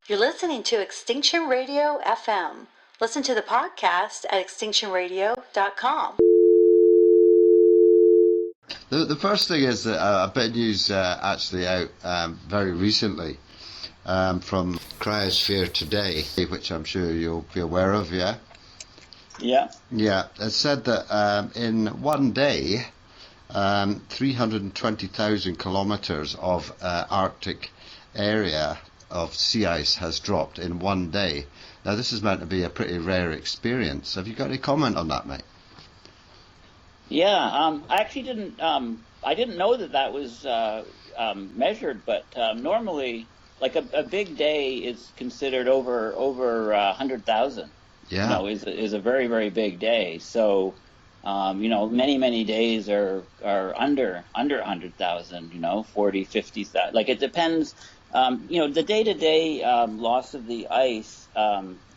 You're listening to Extinction Radio FM. Listen to the podcast at extinctionradio.com. The first thing is that a bit of news actually out very recently from Cryosphere Today, which I'm sure you'll be aware of, yeah? Yeah. Yeah, it said that in one day, 320,000 kilometers of Arctic area of sea ice has dropped in one day. Now, this is meant to be a pretty rare experience. Have you got any comment on that, mate? Yeah, I actually didn't. I didn't know that was measured, but normally, like a big day is considered over 100,000. Yeah, you know, is a very, very big day. So, you know, many days are under 100,000. You know, 40, 50,000. Like it depends. You know, the day-to-day loss of the ice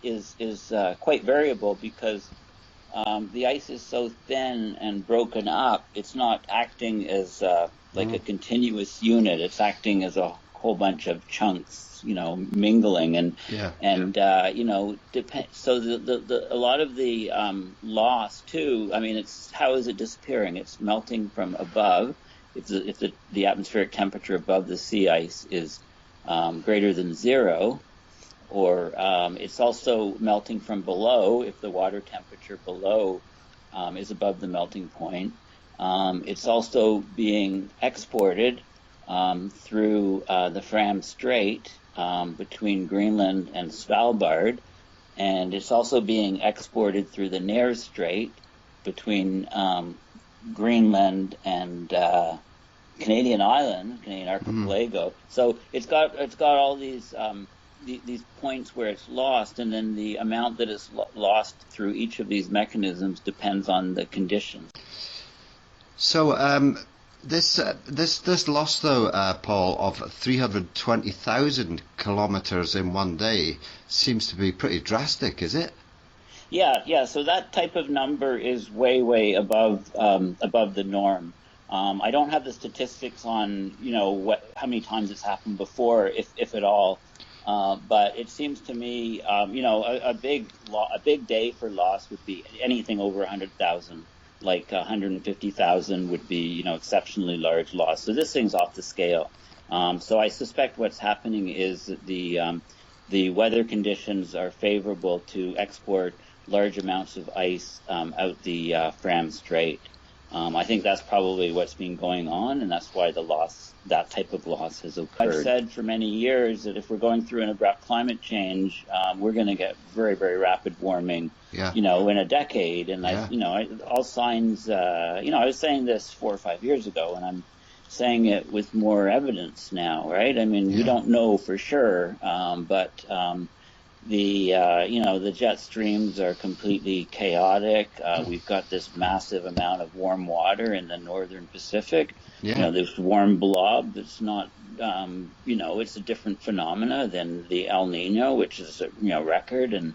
is quite variable because the ice is so thin and broken up. It's not acting as like a continuous unit. It's acting as a whole bunch of chunks, you know, mingling and you know, so a lot of the loss too. I mean, it's how is it disappearing? It's melting from above. If the atmospheric temperature above the sea ice is greater than zero, or it's also melting from below if the water temperature below is above the melting point. It's also being exported through the Fram Strait between Greenland and Svalbard, and it's also being exported through the Nares Strait between Greenland and Canadian archipelago. So it's got all these points where it's lost, and then the amount that is lost through each of these mechanisms depends on the conditions. So this loss, though, Paul, of 320,000 kilometers in one day seems to be pretty drastic, is it? Yeah. So that type of number is way above the norm. I don't have the statistics on, you know, how many times it's happened before, if at all. But it seems to me, you know, a big day for loss would be anything over 100,000. Like 150,000 would be, you know, exceptionally large loss. So this thing's off the scale. So I suspect what's happening is that the weather conditions are favorable to export large amounts of ice out the Fram Strait. I think that's probably what's been going on, and that's why that type of loss has occurred. I've said for many years that if we're going through an abrupt climate change, we're going to get very, very rapid warming, you know, in a decade. And all signs, you know, I was saying this 4 or 5 years ago, and I'm saying it with more evidence now, right? I mean, we don't know for sure, but you know, the jet streams are completely chaotic. We've got this massive amount of warm water in the northern Pacific. You know, this warm blob that's not, you know, it's a different phenomena than the El Nino, which is a, you know, record, and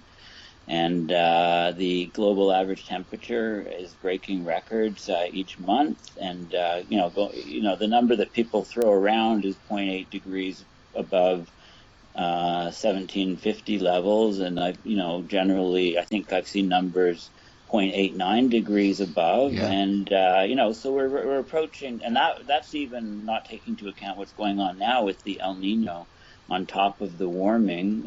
the global average temperature is breaking records each month, and you know, the number that people throw around is 0.8 degrees above 1750 levels, and you know, generally I think I've seen numbers 0.89 degrees above, and you know, so we're approaching, and that's even not taking into account what's going on now with the El Nino on top of the warming.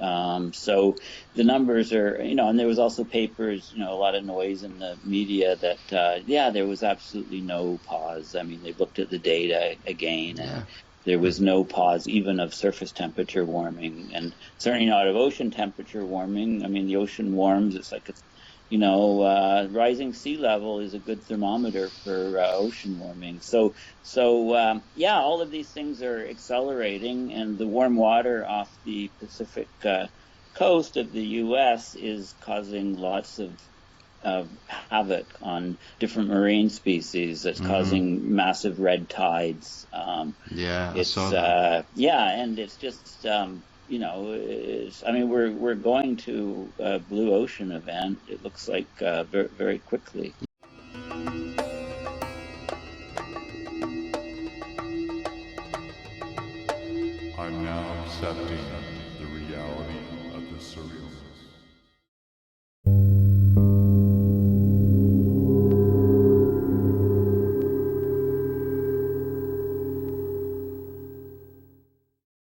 So the numbers are, you know, and there was also papers, you know, a lot of noise in the media that there was absolutely no pause. I mean, they looked at the data again, and there was no pause even of surface temperature warming, and certainly not of ocean temperature warming. I mean, the ocean warms. It's like, you know, rising sea level is a good thermometer for ocean warming. So all of these things are accelerating, and the warm water off the Pacific coast of the U.S. is causing lots of havoc on different marine species. That's causing massive red tides. I it's saw that. and it's just I mean, we're going to a blue ocean event. It looks like very, very quickly. I'm now accepting the reality of the surreal.